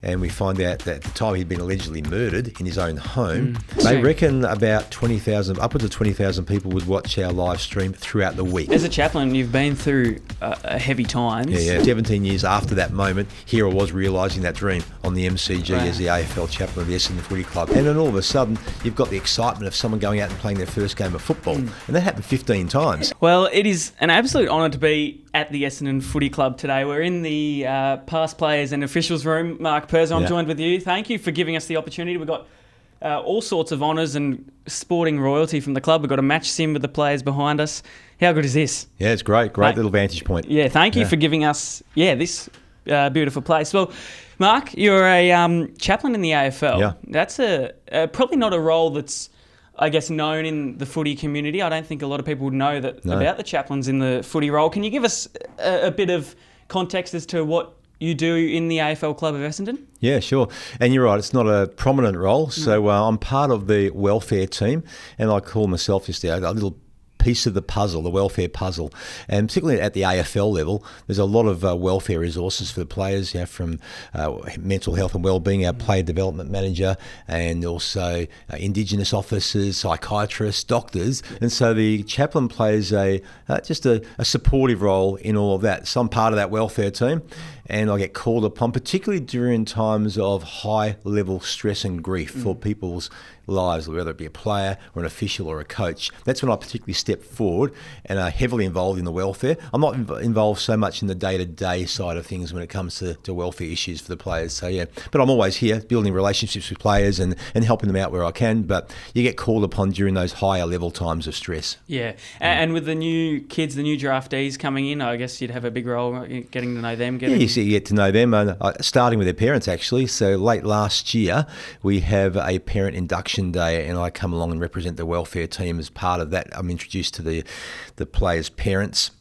And we find out that at the time he'd been allegedly murdered in his own home. They reckon about 20,000, upwards of 20,000 people would watch our live stream throughout the week. As a chaplain, you've been through heavy times. Yeah. 17 years after that moment, here I was realising that dream on the MCG as the AFL Chaplain of the Essendon Football Club. And then all of a sudden, you've got the excitement of someone going out and playing their first game of football. And that happened 15 times. Well, it is an absolute honour to be at the Essendon Footy Club today. We're in the past players and officials room. Mark Perzer, I'm joined with you. Thank you for giving us the opportunity. We've got all sorts of honours and sporting royalty from the club. We've got a match sim with the players behind us. How good is this? Yeah, it's great. Great little vantage point. Yeah, thank you for giving us this beautiful place. Well, Mark, you're a chaplain in the AFL. Yeah. That's probably not a role that's, I guess, known in the footy community. I don't think a lot of people would know about the chaplains in the footy role. Can you give us a bit of context as to what you do in the AFL Club of Essendon? Yeah, sure. And you're right, it's not a prominent role. So I'm part of the welfare team, and I call myself just a little piece of the puzzle, the welfare puzzle. And particularly at the AFL level, there's a lot of welfare resources for the players, from mental health and wellbeing, our player development manager, and also Indigenous officers, psychiatrists, doctors. And so the chaplain plays just a supportive role in all of that. So I'm part of that welfare team, and I get called upon, particularly during times of high-level stress and grief for people's lives, whether it be a player or an official or a coach. That's when I particularly step forward and are heavily involved in the welfare. I'm not involved so much in the day-to-day side of things when it comes to welfare issues for the players. So, but I'm always here building relationships with players and helping them out where I can. But you get called upon during those higher-level times of stress. Yeah, and with the new kids, the new draftees coming in, I guess you'd have a big role in getting to know them. You get to know them, starting with their parents, actually. So late last year, we have a parent induction day, and I come along and represent the welfare team as part of that. I'm introduced to the players' parents.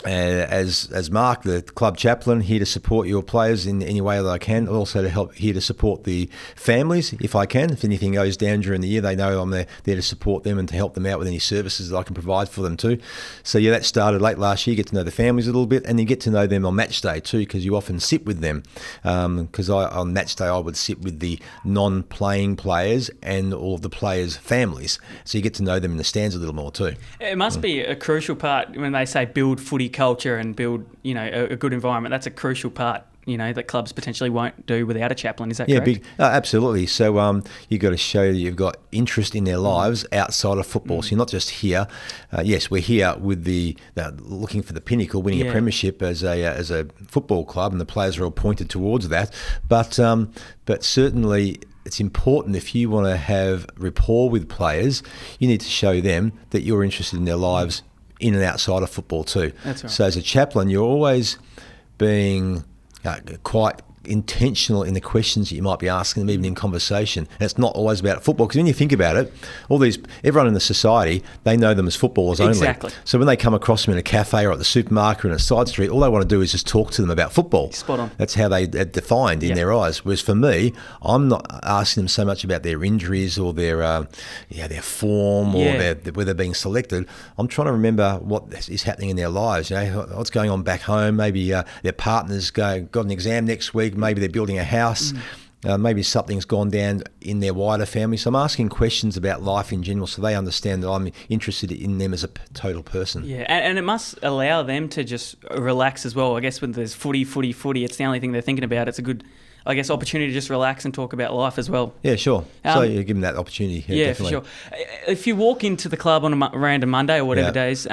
As Mark, the club chaplain, here to support your players in any way that I can. Also here to support the families if I can. If anything goes down during the year, they know I'm there to support them and to help them out with any services that I can provide for them too. So that started late last year. You get to know the families a little bit, and you get to know them on match day too, because you often sit with them. Because on match day I would sit with the non-playing players and all of the players' families. So you get to know them in the stands a little more too. It must be a crucial part when they say build footy culture and build, a good environment. That's a crucial part, that clubs potentially won't do without a chaplain. Is that correct? Absolutely. So you've got to show that you've got interest in their lives outside of football. So you're not just here. Yes, we're here with the looking for the pinnacle, winning a premiership as a football club, and the players are all pointed towards that. But certainly, it's important, if you want to have rapport with players, you need to show them that you're interested in their lives in and outside of football too. That's right. So as a chaplain, you're always being quite intentional in the questions that you might be asking them, even in conversation. And it's not always about football, because when you think about it, everyone in the society, they know them as footballers only. Exactly. So when they come across them in a cafe or at the supermarket or in a side street, all they want to do is just talk to them about football. Spot on. That's how they are defined in their eyes. Whereas for me, I'm not asking them so much about their injuries or their form or where they're being selected. I'm trying to remember what is happening in their lives. What's going on back home. Maybe their partner's got an exam next week. Maybe they're building a house. Maybe something's gone down in their wider family. So I'm asking questions about life in general, so they understand that I'm interested in them as a total person. Yeah, and it must allow them to just relax as well. I guess when there's footy, it's the only thing they're thinking about. It's a good, opportunity to just relax and talk about life as well. Yeah, sure. So you give them that opportunity. Yeah, definitely. For sure. If you walk into the club on a random Monday or whatever days,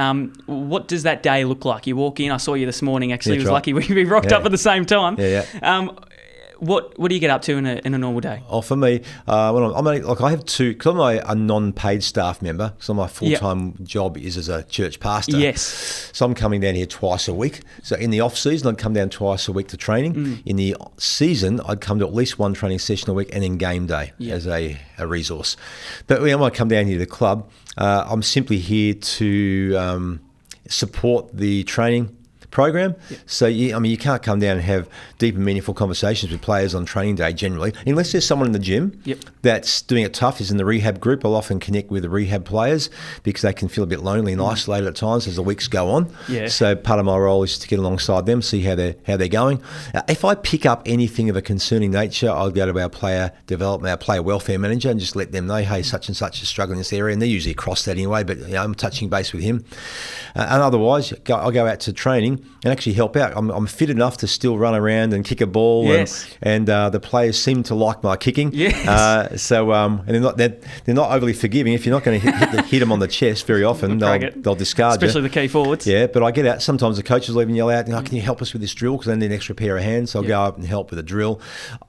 what does that day look like? You walk in, I saw you this morning, actually. It was lucky we rocked up at the same time. What do you get up to in a normal day? Oh, for me, I have two, because I'm a non-paid staff member, so my full-time job is as a church pastor. Yes. So I'm coming down here twice a week. So in the off-season, I'd come down twice a week to training. In the season, I'd come to at least one training session a week, and then game day as a resource. But when I come down here to the club, I'm simply here to support the training, program. So, you can't come down and have deep and meaningful conversations with players on training day generally, unless there's someone in the gym that's doing it tough, is in the rehab group. I'll often connect with the rehab players because they can feel a bit lonely and isolated at times as the weeks go on. So part of my role is to get alongside them, see how they're going. If I pick up anything of a concerning nature, I'll go to our player development, our player welfare manager, and just let them know, hey, such and such is struggling in this area, and they're usually across that anyway, but I'm touching base with him. And otherwise, I'll go out to training and actually help out. I'm fit enough to still run around and kick a ball, and the players seem to like my kicking. And they're not overly forgiving. If you're not going to hit them on the chest very often, they'll discard especially you. the key forwards. But I get out. Sometimes the coaches will even yell out, can you help us with this drill? Because I need an extra pair of hands. So I'll go up and help with a drill.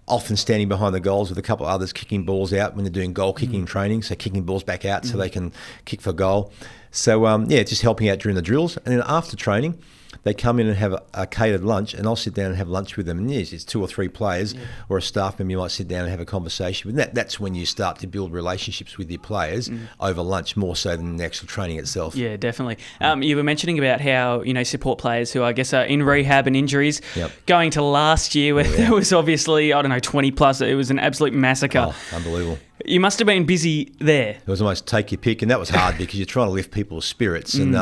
Often standing behind the goals with a couple of others kicking balls out when they're doing goal kicking training. So kicking balls back out so they can kick for goal. So, just helping out during the drills. And then after training, they come in and have a catered lunch, and I'll sit down and have lunch with them. And yes, it's 2 or 3 players or a staff member you might sit down and have a conversation with. That's when you start to build relationships with your players over lunch, more so than the actual training itself. Yeah, definitely. You were mentioning about how, support players who I guess are in rehab and injuries, going to last year where there was obviously, 20 plus, it was an absolute massacre. Oh, unbelievable. You must have been busy there. It was almost take your pick, and that was hard because you're trying to lift people's spirits. And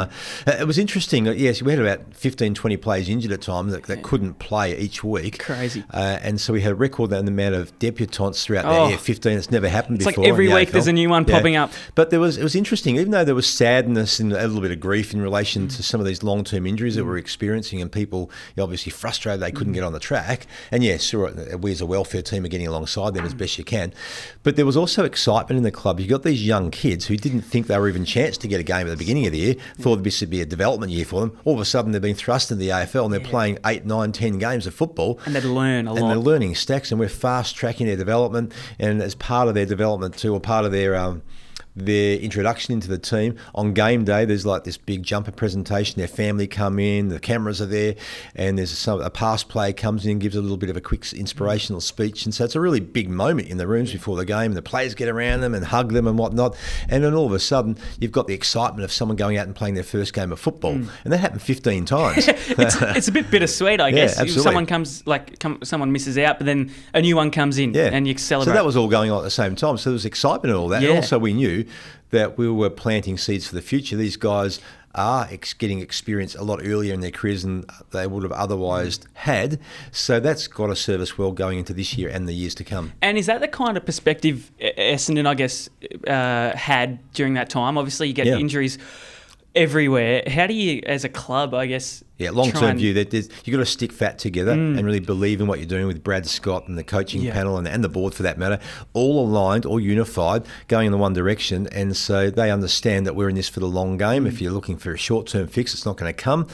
it was interesting. Yes, we had about 15, 20 players injured at times that couldn't play each week. Crazy. And so we had a record in the amount of debutants throughout that year, 15. It's never happened before. It's like every week there's a new one popping up. But it was interesting, even though there was sadness and a little bit of grief in relation to some of these long-term injuries that we're experiencing, and people obviously frustrated they couldn't get on the track. And sure, we as a welfare team are getting alongside them as best you can. But there was also excitement in the club. You got these young kids who didn't think they were even chanced to get a game at the beginning of the year, thought this would be a development year for them. All of a sudden they've been thrust into the AFL and they're playing 8, 9, 10 games of football. And they learn a lot. And they're learning stacks, and we're fast tracking their development. And as part of their development too, or part of their introduction into the team, on game day there's like this big jumper presentation. Their family come in, the cameras are there, and there's a past player comes in and gives a little bit of a quick inspirational speech. And so it's a really big moment in the rooms before the game, and the players get around them and hug them and whatnot. And then all of a sudden you've got the excitement of someone going out and playing their first game of football. And that happened 15 times. It's a bit bittersweet, I guess. Absolutely. Someone misses out, but then a new one comes in and you celebrate. So that was all going on at the same time. So there was excitement and all that. And also we knew that we were planting seeds for the future. These guys are getting experience a lot earlier in their careers than they would have otherwise had. So that's got to serve us well going into this year and the years to come. And is that the kind of perspective Essendon, I guess, had during that time? Obviously, you get injuries everywhere. How do you, as a club, I guess... long-term view, that you've got to stick fat together and really believe in what you're doing with Brad Scott and the coaching panel and the board for that matter, all aligned, all unified, going in the one direction. And so they understand that we're in this for the long game. If you're looking for a short-term fix, it's not going to come.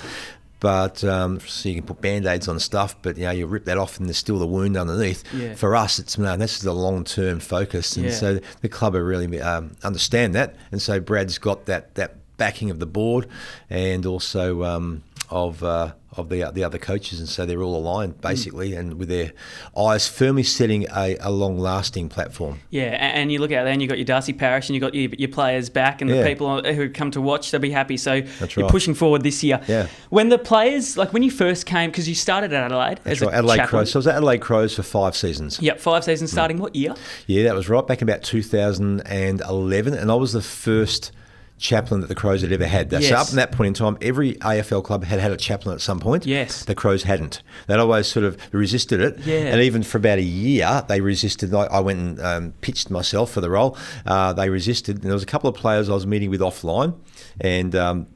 But so you can put Band-Aids on stuff, but you rip that off and there's still the wound underneath. For us, it's this is the long-term focus. And so the club are really understand that. And so Brad's got that backing of the board and also of the other coaches, and so they're all aligned basically, and with their eyes firmly setting a long-lasting platform. And you look out there and you've got your Darcy Parish and you've got your players back, and the people who come to watch, they'll be happy. So you're pushing forward this year. When the players, like when you first came, because you started at Adelaide as a Adelaide chaplain. Crows. So I was at Adelaide Crows for 5 seasons. 5 seasons, starting what year? That was right back in about 2011, and I was the first chaplain that the Crows had ever had. So up to that point in time, every AFL club had a chaplain at some point. The Crows hadn't. They'd always sort of resisted it. And even for about a year, they resisted. I went and pitched myself for the role. They resisted. And there was a couple of players I was meeting with offline, and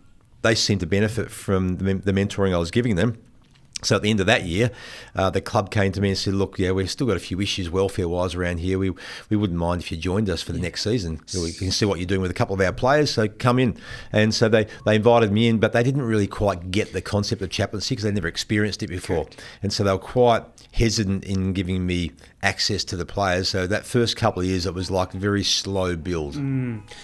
they seemed to benefit from the mentoring I was giving them. So at the end of that year, the club came to me and said, look, we've still got a few issues welfare-wise around here. We wouldn't mind if you joined us for the next season. So we can see what you're doing with a couple of our players, so come in. And so they invited me in, but they didn't really quite get the concept of chaplaincy because they'd never experienced it before. Correct. And so they were quite hesitant in giving me access to the players. So that first couple of years, it was like a very slow build.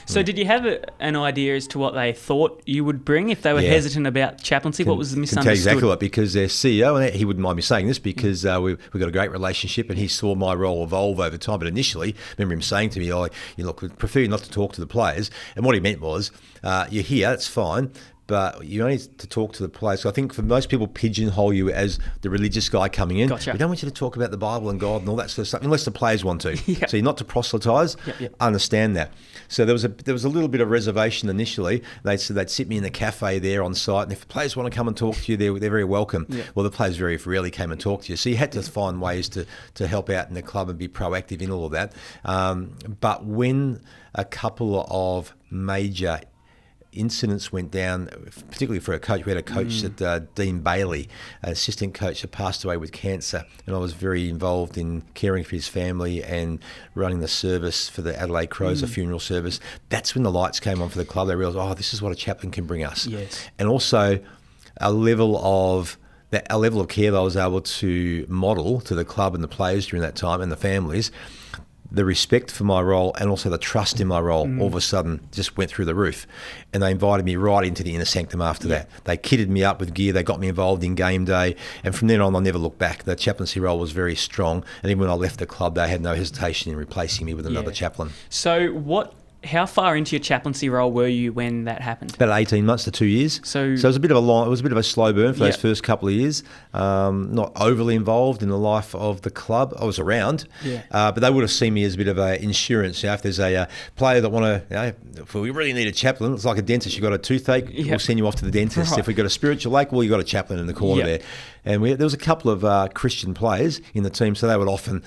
So did you have an idea as to what they thought you would bring if they were hesitant about chaplaincy? What was the misunderstood? Can tell exactly what, because their CEO, and he wouldn't mind me saying this because we've got a great relationship, and he saw my role evolve over time. But initially, I remember him saying to me, we'd prefer you not to talk to the players. And what he meant was, you're here, that's fine, but you only need to talk to the players. So I think for most people, pigeonhole you as the religious guy coming in. Gotcha. We don't want you to talk about the Bible and God and all that sort of stuff, unless the players want to. Yep. So you're not to proselytise. Yep. Understand that. So there was a little bit of reservation initially. They said they'd sit me in the cafe there on site, and if the players want to come and talk to you, they're very welcome. Yep. Well, the players very rarely came and talked to you. So you had to find ways to help out in the club and be proactive in all of that. But when a couple of major incidents went down, particularly for a coach. We had a coach Dean Bailey, an assistant coach that passed away with cancer, and I was very involved in caring for his family and running the service for the Adelaide Crows, the funeral service. That's when the lights came on for the club. They realised, this is what a chaplain can bring us. Yes. And also a level of care that I was able to model to the club and the players during that time and the families. The respect for my role and also the trust in my role all of a sudden just went through the roof. And they invited me right into the inner sanctum after that. They kitted me up with gear. They got me involved in game day. And from then on, I never looked back. The chaplaincy role was very strong. And even when I left the club, they had no hesitation in replacing me with another chaplain. So how far into your chaplaincy role were you when that happened? About 18 months to 2 years. So it was a bit of a slow burn for those first couple of years. Not overly involved in the life of the club. I was around, but they would have seen me as a bit of an insurance. If there's a player that want to, if we really need a chaplain, it's like a dentist. You've got a toothache, we'll send you off to the dentist. Right. If we've got a spiritual ache, well, you've got a chaplain in the corner there. And there was a couple of Christian players in the team, so they would often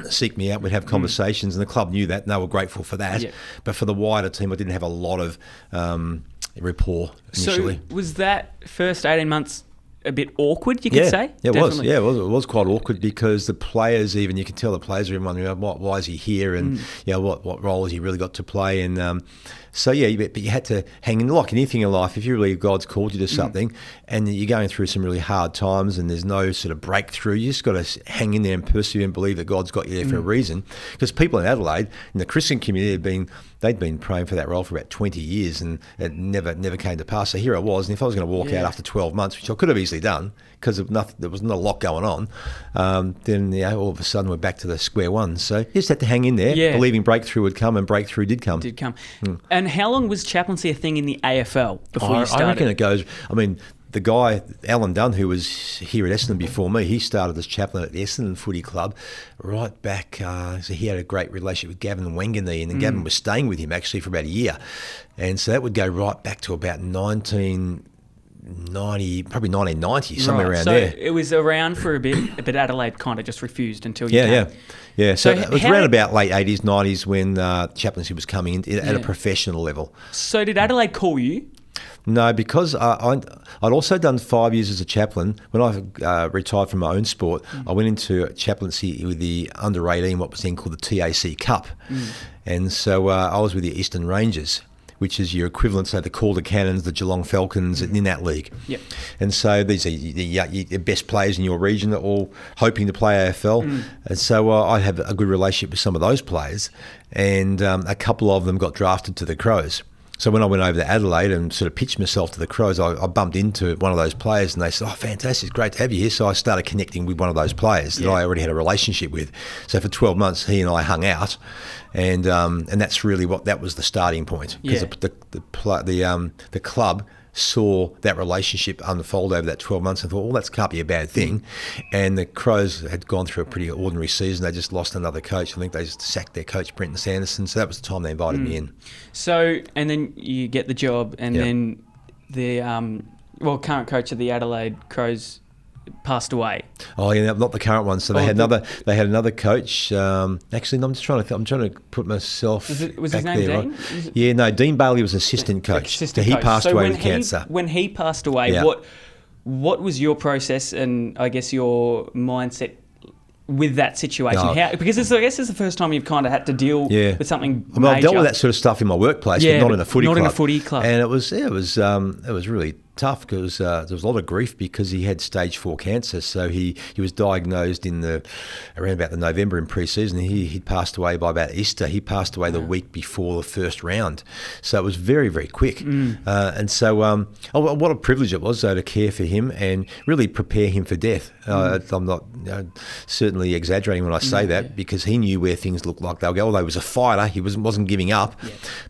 seek me out. We'd have conversations, and the club knew that, and they were grateful for that. But for the wider team, I didn't have a lot of rapport initially. So was that first 18 months a bit awkward, you could say? Yeah, it was. Yeah, it was quite awkward because the players, even you can tell the players are wondering, why is he here, and what role has he really got to play, and but you had to hang in. Like anything in life, if you believe God's called you to something, and you're going through some really hard times, and there's no sort of breakthrough, you just got to hang in there and persevere and believe that God's got you there for a reason. Because people in Adelaide, in the Christian community, they'd been praying for that role for about 20 years, and it never came to pass. So here I was, and if I was going to walk out after 12 months, which I could have easily done, because there was not a lot going on, then all of a sudden we're back to the square one. So you just had to hang in there, believing breakthrough would come, and breakthrough did come. And how long was chaplaincy a thing in the AFL before you started? I reckon it goes, the guy, Alan Dunn, who was here at Essendon before me, he started as chaplain at the Essendon Footy Club right back. So he had a great relationship with Gavin Wanganee, and then Gavin was staying with him actually for about a year. And so that would go right back to about 1990, somewhere around there. So it was around for a bit, but Adelaide kind of just refused until you came. Yeah. So it was around about late 80s, 90s when chaplaincy was coming in at a professional level. So did Adelaide call you? No, because I'd also done 5 years as a chaplain. When I retired from my own sport, I went into chaplaincy with the under-18, what was then called the TAC Cup. And so I was with the Eastern Rangers, which is your equivalent, say, the Calder Cannons, the Geelong Falcons, in that league. And so these are the best players in your region that are all hoping to play AFL. And so I have a good relationship with some of those players, and a couple of them got drafted to the Crows. So when I went over to Adelaide and sort of pitched myself to the Crows, I bumped into one of those players, and they said, fantastic, it's great to have you here. So I started connecting with one of those players that I already had a relationship with. So for 12 months, he and I hung out, and that's really that was the starting point. Because the club saw that relationship unfold over that 12 months and thought, that can't be a bad thing. And the Crows had gone through a pretty ordinary season. They just lost another coach. I think they just sacked their coach, Brenton Sanderson. So that was the time they invited me in. So, and then you get the job, and then the current coach of the Adelaide Crows passed away. Oh yeah, not the current one. So they had another coach. Actually, I'm trying to put myself. Was back his name there, Dean? Right? Yeah, no. Dean Bailey was assistant coach. So he passed away with cancer. When he passed away, what was your process and I guess your mindset with that situation? Because I guess it's the first time you've kind of had to deal with something major. I've dealt with that sort of stuff in my workplace, but not in a footy club. Not in a footy club. And it was really tough because there was a lot of grief because he had stage 4 cancer. So he was diagnosed around about the November in pre-season. He'd passed away by about Easter. He passed away the week before the first round. So it was very, very quick. And so what a privilege it was, though, to care for him and really prepare him for death. I'm not certainly exaggerating when I say that, because he knew where things looked like they'll go. Although he was a fighter, he wasn't giving up.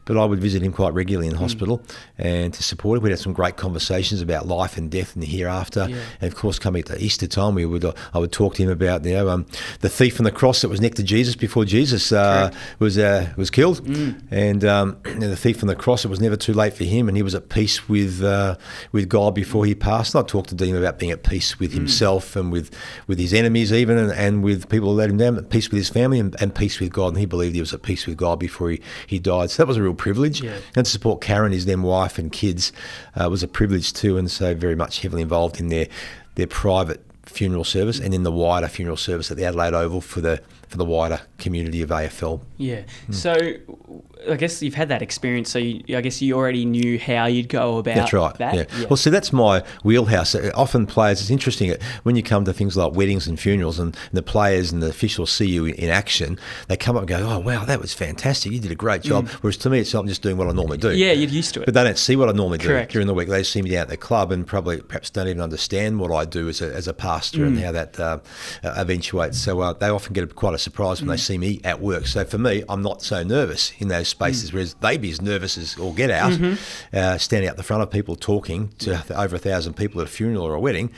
But I would visit him quite regularly in hospital and to support him. We had some great conversations about life and death and the hereafter. And of course, coming to Easter time, I would talk to him about the thief on the cross that was next to Jesus before Jesus was killed, and the thief on the cross. It was never too late for him, and he was at peace with God before he passed. And I talked to him about being at peace with himself and with his enemies even, and with people who let him down, at peace with his family and peace with God. And he believed he was at peace with God before he died. So that was a real privilege. And to support Karen, his then wife and kids, was a privilege too. And so very much heavily involved in their private funeral service and in the wider funeral service at the Adelaide Oval for the wider community of AFL. So I guess you've had that experience, so I guess you already knew how you'd go about That's right. that. Well, see, that's my wheelhouse. Often players, it's interesting, when you come to things like weddings and funerals and the players and the officials see you in action, they come up and go, oh, wow, that was fantastic. You did a great job. Whereas to me, it's not just doing what I normally do. Yeah, you're used to it. But they don't see what I normally Correct. do during the week. They see me down at the club and perhaps don't even understand what I do as a pastor and how that eventuates. So they often get quite a surprise when they see me at work. So for me, I'm not so nervous in those spaces, whereas they'd be as nervous as all get out, standing out the front of people talking to over 1,000 people at a funeral or a wedding,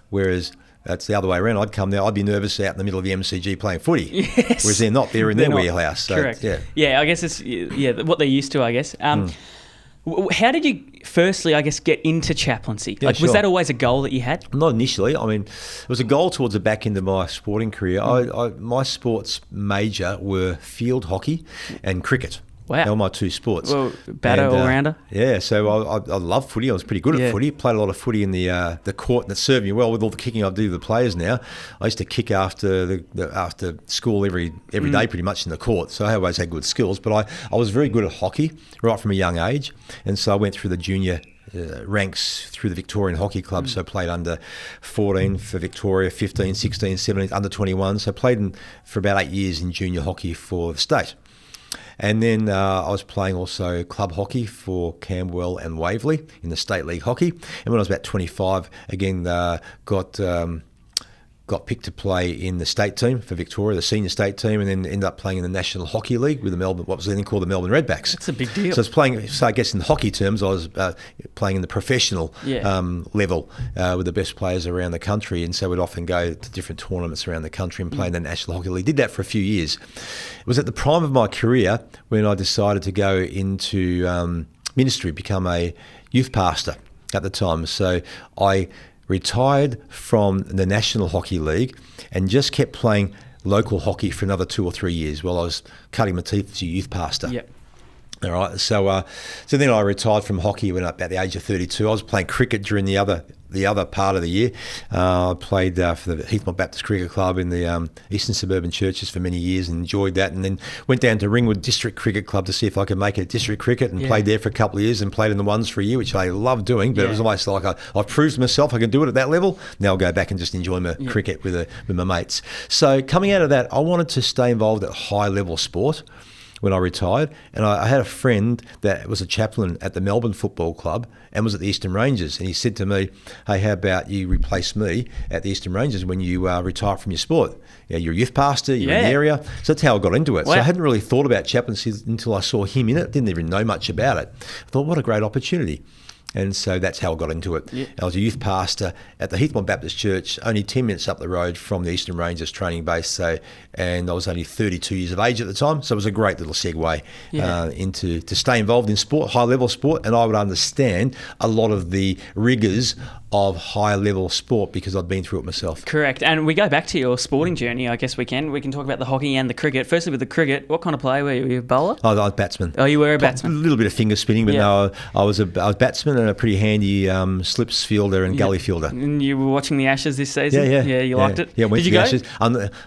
whereas it's the other way around. I'd come there, I'd be nervous out in the middle of the MCG playing footy, whereas they're not. They're in their wheelhouse. So, correct. Yeah, I guess it's what they're used to, I guess. How did you firstly, I guess, get into chaplaincy? Was that always a goal that you had? Not initially. I mean, it was a goal towards the back end of my sporting career. My sports major were field hockey and cricket. Wow. They were my two sports. Well, batter all-rounder. Yeah, so I loved footy. I was pretty good at footy. Played a lot of footy in the court, and it served me well with all the kicking I do with the players now. I used to kick after after school every day pretty much in the court, so I always had good skills. But I was very good at hockey right from a young age, and so I went through the junior ranks through the Victorian Hockey Club, so played under 14 for Victoria, 15, 16, 17, under 21, so played for about 8 years in junior hockey for the state. And then I was playing also club hockey for Camberwell and Waverley in the State League Hockey. And when I was about 25, again, got picked to play in the state team for Victoria, the senior state team, and then ended up playing in the National Hockey League with what was then called the Melbourne Redbacks. That's a big deal. So I was playing, I guess in hockey terms, I was playing in the professional level with the best players around the country, and so we'd often go to different tournaments around the country and play in the National Hockey League. Did that for a few years. It was at the prime of my career when I decided to go into ministry, become a youth pastor at the time. So I retired from the National Hockey League and just kept playing local hockey for another 2 or 3 years while I was cutting my teeth as a youth pastor. Yep. All right. So then I retired from hockey when about the age of 32. I was playing cricket during the other part of the year. I played for the Heathmont Baptist Cricket Club in the Eastern Suburban Churches for many years and enjoyed that, and then went down to Ringwood District Cricket Club to see if I could make it district cricket, and played there for a couple of years and played in the ones for a year, which I loved doing, but it was almost like I've proved to myself I can do it at that level. Now I'll go back and just enjoy my cricket with my mates. So coming out of that, I wanted to stay involved at high level sport when I retired, and I had a friend that was a chaplain at the Melbourne Football Club and was at the Eastern Rangers, and he said to me, hey, how about you replace me at the Eastern Rangers when you retire from your sport? You're a youth pastor, you're in the area. So that's how I got into it. Wow. So I hadn't really thought about chaplaincy until I saw him in it, didn't even know much about it. I thought, what a great opportunity. And so that's how I got into it. Yeah. I was a youth pastor at the Heathmont Baptist Church, only 10 minutes up the road from the Eastern Rangers training base. And I was only 32 years of age at the time. So it was a great little segue to stay involved in sport, high-level sport. And I would understand a lot of the rigours of high-level sport because I'd been through it myself. Correct. And we go back to your sporting journey, I guess we can. We can talk about the hockey and the cricket. Firstly, with the cricket, what kind of player were you? Were you a bowler? I was a batsman. Oh, you were a batsman. A little bit of finger spinning, but no, I was batsman. and a pretty handy slips fielder and gully fielder. And you were watching the Ashes this season? Yeah. You liked it? Yeah, Did you go? Ashes.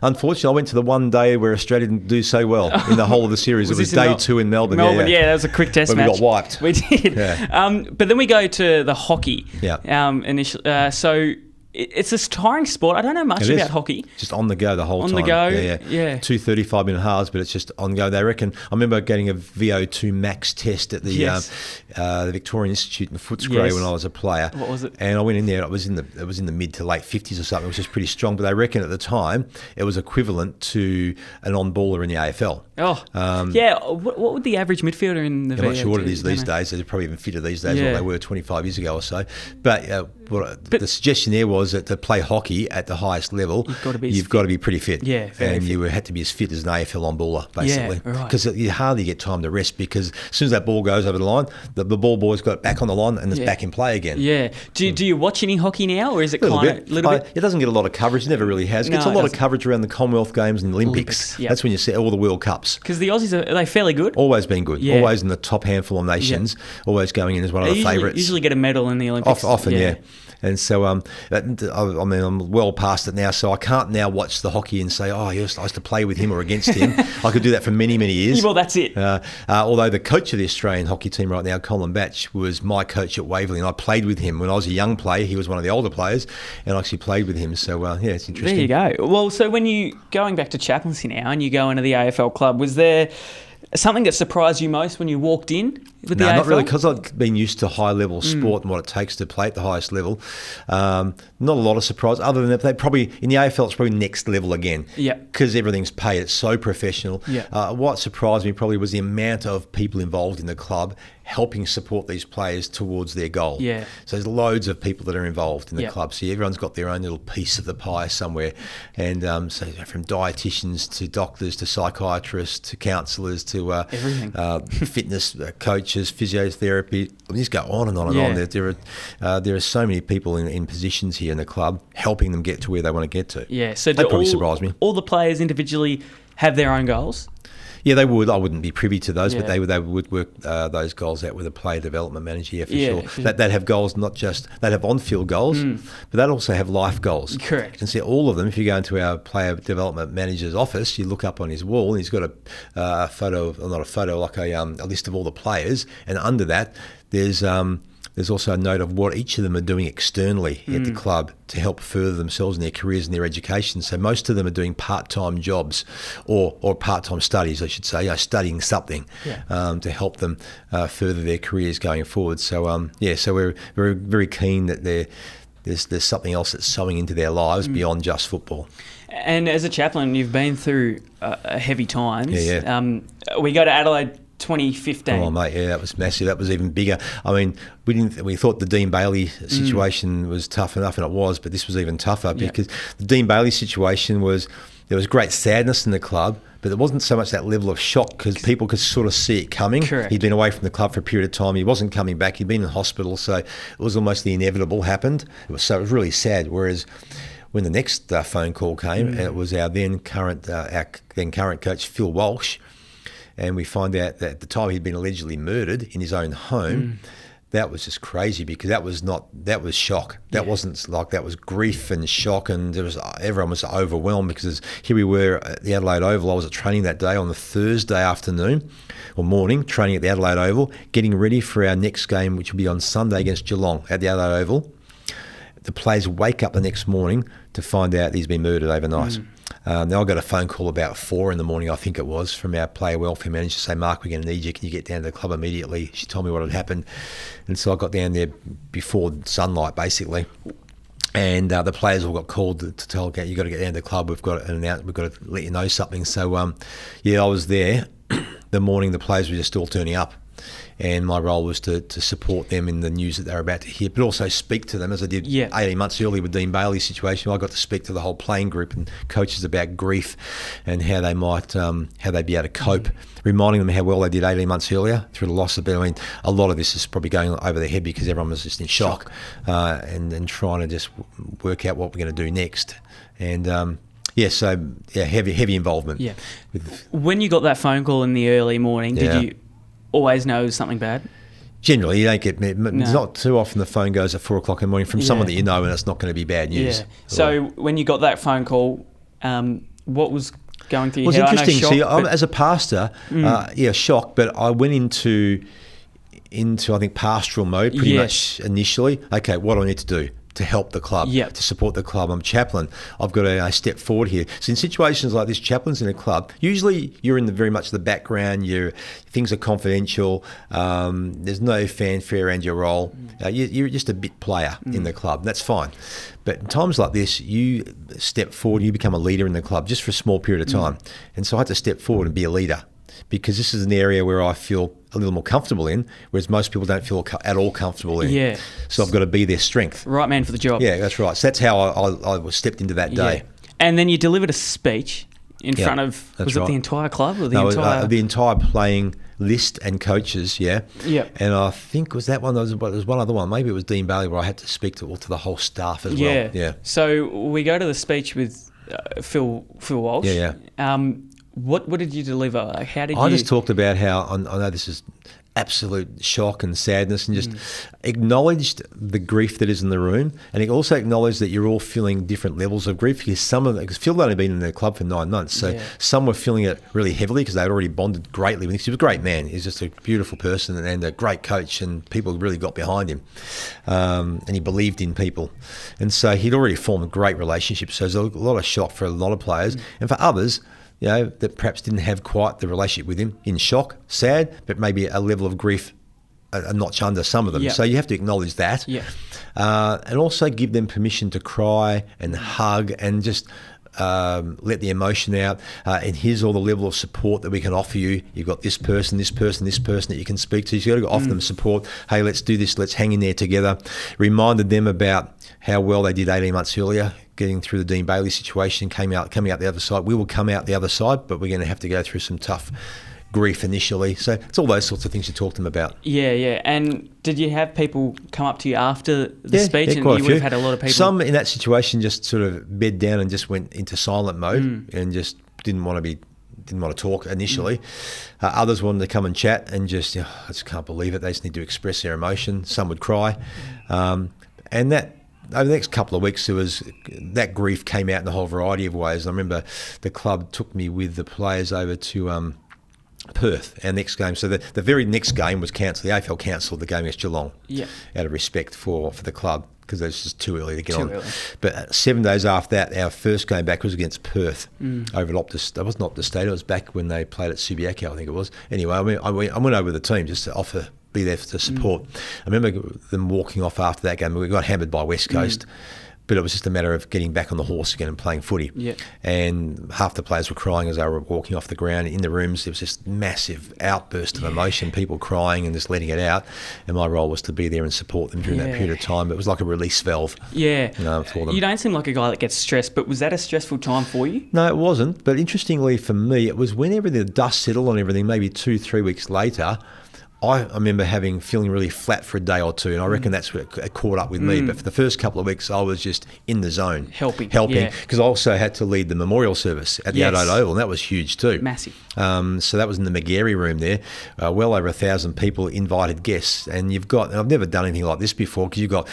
Unfortunately, I went to the one day where Australia didn't do so well in the whole of the series. It was day 2 in Melbourne. Yeah, that was a quick test match. We got wiped. We did. Yeah. But then we go to the hockey. Yeah. Initially, so it's a tiring sport. I don't know much about hockey. Just on the go the whole time. On the go, yeah. 2 35-minute halves, but it's just on go. They reckon. I remember getting a VO2 max test at the Victorian Institute in Footscray when I was a player. What was it? And I went in there. It was in the mid to late 50s or something. It was just pretty strong. But they reckon at the time it was equivalent to an on-baller in the AFL. What would the average midfielder in the VO2? I'm not sure what it is these days. They're probably even fitter these days than they were 25 years ago or so. But the suggestion there was that to play hockey at the highest level, you've got to be pretty fit. Yeah, and you had to be as fit as an AFL on-baller, basically. Yeah, right. Because you hardly get time to rest, because as soon as that ball goes over the line, the ball boy's got it back on the line and it's back in play again. Yeah. Do you watch any hockey now, or is it kind of a little bit? It doesn't get a lot of coverage. It never really has. It gets a lot of coverage around the Commonwealth Games and the Olympics. That's when you see all the World Cups. Because the Aussies, are they fairly good? Always been good. Yeah. Always in the top handful of nations. Always going in as one of the favourites. Usually get a medal in the Olympics. Often, yeah. And so, I'm well past it now, so I can't now watch the hockey and say, oh, yes, I used to play with him or against him. I could do that for many, many years. Well, that's it. Although the coach of the Australian hockey team right now, Colin Batch, was my coach at Waverley, and I played with him when I was a young player. He was one of the older players, and I actually played with him. So, it's interesting. There you go. Well, so when going back to chaplaincy now and you go into the AFL club, was there something that surprised you most when you walked in with the AFL? No, not really, because I've been used to high-level sport and what it takes to play at the highest level. Not a lot of surprise, other than that they probably, in the AFL, it's probably next level again. Yeah. Because everything's paid. It's so professional. Yeah. What surprised me probably was the amount of people involved in the club helping support these players towards their goal. Yeah. So there's loads of people that are involved in the club. So everyone's got their own little piece of the pie somewhere. And so from dietitians to doctors to psychiatrists to counsellors to everything. Fitness coaches, physiotherapy. I just go on and on and on. There are so many people in positions here in the club helping them get to where they want to get to. Yeah. So that probably surprised me. All the players individually have their own goals? Yeah, they would. I wouldn't be privy to those, but they would work those goals out with a player development manager, for sure. They'd have goals, not just, they'd have on-field goals, but they'd also have life goals. Correct. And see, all of them, if you go into our player development manager's office, you look up on his wall, and he's got a photo, not a photo, like a list of all the players, and under that, there's also a note of what each of them are doing externally at the club to help further themselves in their careers and their education. So most of them are doing part-time jobs or part-time studies, I should say, studying something to help them further their careers going forward. So, so we're very, very keen that there's something else that's sowing into their lives beyond just football. And as a chaplain, you've been through heavy times. Yeah. We go to Adelaide 2015. Oh mate, that was massive. That was even bigger. I mean, we thought the Dean Bailey situation was tough enough, and it was, but this was even tougher because the Dean Bailey situation there was great sadness in the club, but there wasn't so much that level of shock because people could sort of see it coming. Correct. He'd been away from the club for a period of time. He wasn't coming back. He'd been in hospital, so it was almost the inevitable happened. It was really sad. Whereas when the next phone call came, and it was our then current coach Phil Walsh. And we find out that at the time he'd been allegedly murdered in his own home. That was just crazy because that was shock. That wasn't like, that was grief and shock, and everyone was overwhelmed because here we were at the Adelaide Oval. I was at training that day on the Thursday afternoon or morning, training at the Adelaide Oval, getting ready for our next game, which will be on Sunday against Geelong at the Adelaide Oval. The players wake up the next morning to find out he's been murdered overnight. Now I got a phone call about 4 a.m, I think it was, from our player welfare manager to say, Mark, we're going to need you. Can you get down to the club immediately? She told me what had happened. And so I got down there before sunlight, basically. And the players all got called to tell, okay, you got to get down to the club. We've got to let you know something. So, I was there the morning the players were just all turning up. And my role was to support them in the news that they were about to hear, but also speak to them, as I did 18 months earlier with Dean Bailey's situation. I got to speak to the whole playing group and coaches about grief and how they might, how they'd be able to cope, reminding them how well they did 18 months earlier through the loss of it. I mean, a lot of this is probably going over their head because everyone was just in shock. And trying to just work out what we're going to do next. And heavy involvement. Yeah. When you got that phone call in the early morning, did you always know something bad? Generally, you don't get. It's not too often the phone goes at 4 o'clock in the morning from someone that you know, and it's not going to be bad news. Yeah. So when you got that phone call, what was going through your head? It was interesting. I know, shock, as a pastor, shocked, but I went into I think pastoral mode pretty much initially. Okay, what do I need to do to help the club, to support the club? I'm a chaplain. I've got to step forward here. So in situations like this, chaplains in a club, usually you're in very much the background. Things are confidential. There's no fanfare around your role. You're just a bit player in the club. That's fine. But in times like this, you step forward, you become a leader in the club just for a small period of time. And so I had to step forward and be a leader, because this is an area where I feel a little more comfortable in, whereas most people don't feel at all comfortable in. Yeah. So I've got to be their strength. Right man for the job. Yeah, that's right. So that's how I was stepped into that day. Yeah. And then you delivered a speech in front of, it the entire club or the entire playing list and coaches, Yeah. And I think was that one. There was one other one. Maybe it was Dean Bailey, where I had to speak to the whole staff as well. Yeah. So we go to the speech with Phil Walsh. Yeah. What did you deliver? Like, how did I just talked about how I know this is absolute shock and sadness, and just acknowledged the grief that is in the room, and he also acknowledged that you're all feeling different levels of grief. Because Phil had only been in the club for 9 months, so some were feeling it really heavily because they'd already bonded greatly with him. He was a great man. He's just a beautiful person and a great coach, and people really got behind him, and he believed in people, and so he'd already formed a great relationship. So there's a lot of shock for a lot of players, and for others, that perhaps didn't have quite the relationship with him, in shock, sad, but maybe a level of grief a notch under some of them. So you have to acknowledge that. And also give them permission to cry and hug and just let the emotion out. And here's all the level of support that we can offer you. You've got this person that you can speak to. So you've got to offer them support. Hey, let's do this. Let's hang in there together. Reminded them about how well they did 18 months earlier, getting through the Dean Bailey situation, coming out the other side. We will come out the other side, but we're going to have to go through some tough grief initially. So it's all those sorts of things you talk to them about. Yeah. And did you have people come up to you after the speech? And quite you a would have few. had a lot of people. Some in that situation just sort of bed down and just went into silent mode and just didn't want to talk initially. Others wanted to come and chat and just, I just can't believe it. They just need to express their emotion. Some would cry. And that, over the next couple of weeks, that grief came out in a whole variety of ways. I remember the club took me with the players over to Perth, our next game. So the very next game was cancelled. The AFL cancelled the game against Geelong out of respect for the club, because it was just too early to get on. But 7 days after that, our first game back was against Perth over at Optus. It wasn't Optus Stadium. It was back when they played at Subiaco, I think it was. Anyway, I went over with the team just to be there to support. I remember them walking off after that game. We got hammered by West Coast, but it was just a matter of getting back on the horse again and playing footy. And half the players were crying as they were walking off the ground. In the rooms, there was this massive outburst of emotion, people crying and just letting it out. And my role was to be there and support them during that period of time. It was like a release valve. For them. You don't seem like a guy that gets stressed, but was that a stressful time for you? No, it wasn't. But interestingly for me, it was when the dust settled on everything, maybe 2-3 weeks later, I remember feeling really flat for a day or two, and I reckon that's what it caught up with me. But for the first couple of weeks, I was just in the zone. Helping. Because I also had to lead the memorial service at the Adelaide Oval, and that was huge too. Massive. So that was in the McGarry room there. Well over 1,000 people, invited guests. And I've never done anything like this before, because you've got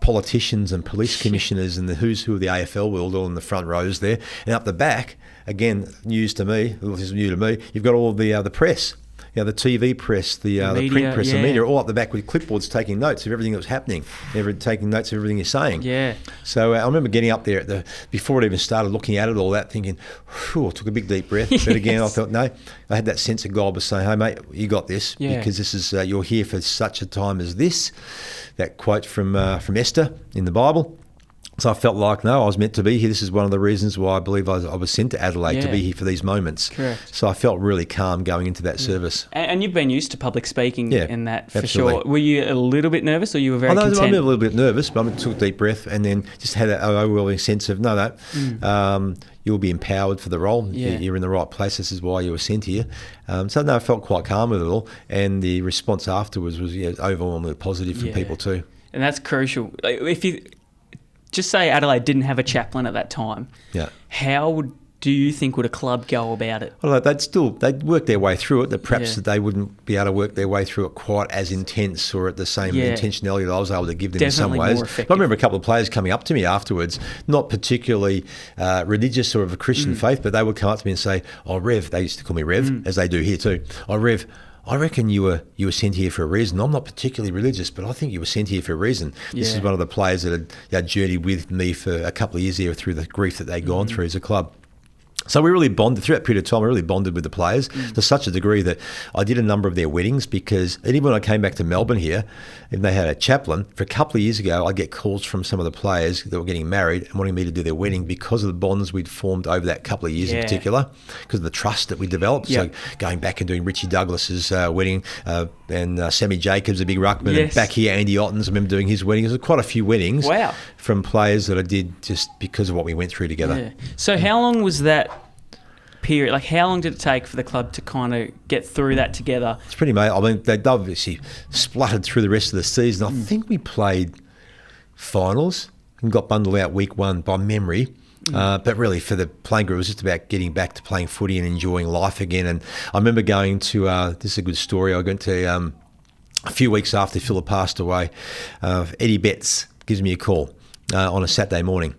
politicians and police commissioners and the who's who of the AFL world all in the front rows there. And up the back, again, news to me, this is new to me, you've got all the press. The TV press, the media, print press, the media, all up the back with clipboards taking notes of everything that was happening, taking notes of everything you're saying. So I remember getting up there before it even started, looking at it, all that, thinking, I took a big deep breath. But again, I thought, no, I had that sense of God was saying, hey, mate, you got this, because this is you're here for such a time as this. That quote from Esther in the Bible. So I felt like, no, I was meant to be here. This is one of the reasons why I believe I was sent to Adelaide, to be here for these moments. Correct. So I felt really calm going into that service. And you've been used to public speaking in that, for sure. Were you a little bit nervous, or you were very content? I'm a little bit nervous, but I took a deep breath and then just had an overwhelming sense of, you'll be empowered for the role. You're in the right place. This is why you were sent here. I felt quite calm with it all. And the response afterwards was overwhelmingly positive from people too. And that's crucial. If you just say Adelaide didn't have a chaplain at that time, how would do you think would a club go about it? Well, they'd work their way through it. That perhaps Yeah. they wouldn't be able to work their way through it quite as intense or at the same Yeah. intentionality that I was able to give them Definitely in some more ways. effective. I remember a couple of players coming up to me afterwards, not particularly religious or of a Christian faith, but they would come up to me and say, "Oh, Rev," they used to call me Rev, as they do here too. "Oh, Rev, I reckon you were sent here for a reason. I'm not particularly religious, but I think you were sent here for a reason." This Yeah. is one of the players that had journeyed with me for a couple of years here through the grief that they'd gone through as a club. So we really bonded through that period of time. We really bonded with the players to such a degree that I did a number of their weddings, because even when I came back to Melbourne here, and they had a chaplain, for a couple of years ago, I'd get calls from some of the players that were getting married and wanting me to do their wedding because of the bonds we'd formed over that couple of years in particular, because of the trust that we developed. Yep. So going back and doing Richie Douglas's wedding and Sammy Jacobs, a big ruckman, Yes. and back here Andy Ottens, I remember doing his wedding. There was quite a few weddings Wow. from players that I did just because of what we went through together. Yeah. So how long was that period? Like, how long did it take for the club to kind of get through that together? It's pretty amazing. I mean, they obviously spluttered through the rest of the season. I think we played finals and got bundled out week one by memory. But really, for the playing group, it was just about getting back to playing footy and enjoying life again. And I remember going to, this is a good story, I went to, a few weeks after Philip passed away, Eddie Betts gives me a call on a Saturday morning.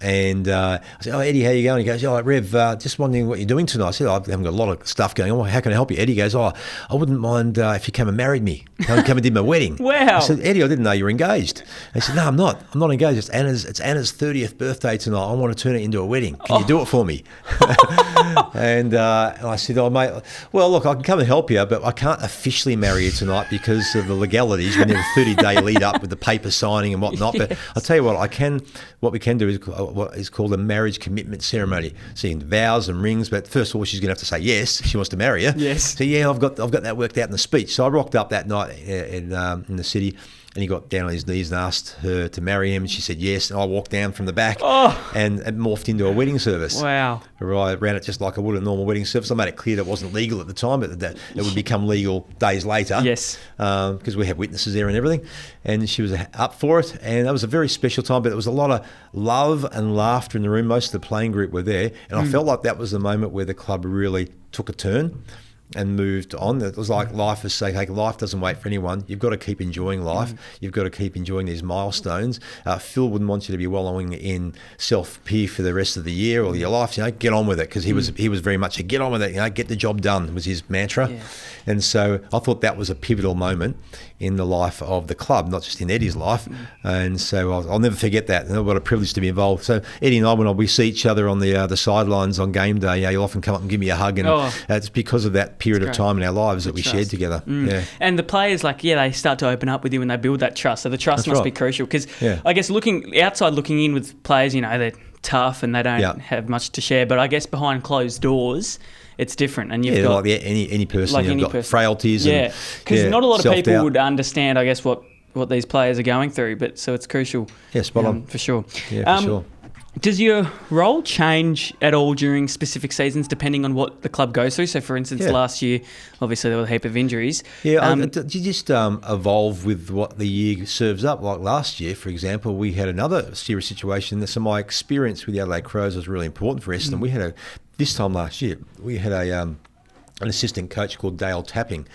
And I said, "Oh, Eddie, how you going?" He goes, "Oh, Rev, just wondering what you're doing tonight." I said, "I haven't got a lot of stuff going on. Well, how can I help you?" Eddie goes, "Oh, I wouldn't mind if you came and married me. Come and did my wedding." Wow. I said, "Eddie, I didn't know you were engaged." And he said, "No, I'm not. I'm not engaged. It's Anna's 30th birthday tonight. I want to turn it into a wedding. Can you do it for me?" And I said, "Oh, mate, well, look, I can come and help you, but I can't officially marry you tonight because of the legalities. We need a 30-day lead up with the paper signing and whatnot. But I'll tell you what, what we can do is what is called a marriage commitment ceremony. Seeing vows and rings, but first of all, she's going to have to say yes. She wants to marry you. Yes. So yeah, I've got that worked out in the speech. So I rocked up that night in the city, and he got down on his knees and asked her to marry him. And she said yes. And I walked down from the back and it morphed into a wedding service. Wow. Where I ran it just like I would a normal wedding service. I made it clear that it wasn't legal at the time, but that it would become legal days later. Yes. Because we had witnesses there and everything. And she was up for it. And that was a very special time, but there was a lot of love and laughter in the room. Most of the playing group were there. And I felt like that was the moment where the club really took a turn and moved on. It was like life is saying, hey, life doesn't wait for anyone. You've got to keep enjoying life. You've got to keep enjoying these milestones. Phil wouldn't want you to be wallowing in self-pity for the rest of the year or your life. Get on with it, because he was very much a get on with it. Get the job done was his mantra. Yeah. And so I thought that was a pivotal moment in the life of the club, not just in Eddie's life. And so I'll never forget that. And what a privilege to be involved. So Eddie and I, when we see each other on the sidelines on game day, he'll often come up and give me a hug. And it's because of that period of time in our lives that we shared together. Yeah. And the players, they start to open up with you and they build that trust. So the trust must be crucial, because I guess looking in with players, they're tough and they don't have much to share. But I guess behind closed doors, it's different. And you've got any person, you've got frailties. Because not a lot of self-doubt. people would understand, I guess, what these players are going through. But so it's crucial. Yeah, spot on. For sure. Yeah, for sure. Does your role change at all during specific seasons depending on what the club goes through? So, for instance, last year, obviously there were a heap of injuries. Yeah, you just evolve with what the year serves up. Like last year, for example, we had another serious situation. So my experience with the Adelaide Crows was really important for Essendon. This time last year, we had an assistant coach called Dale Tapping,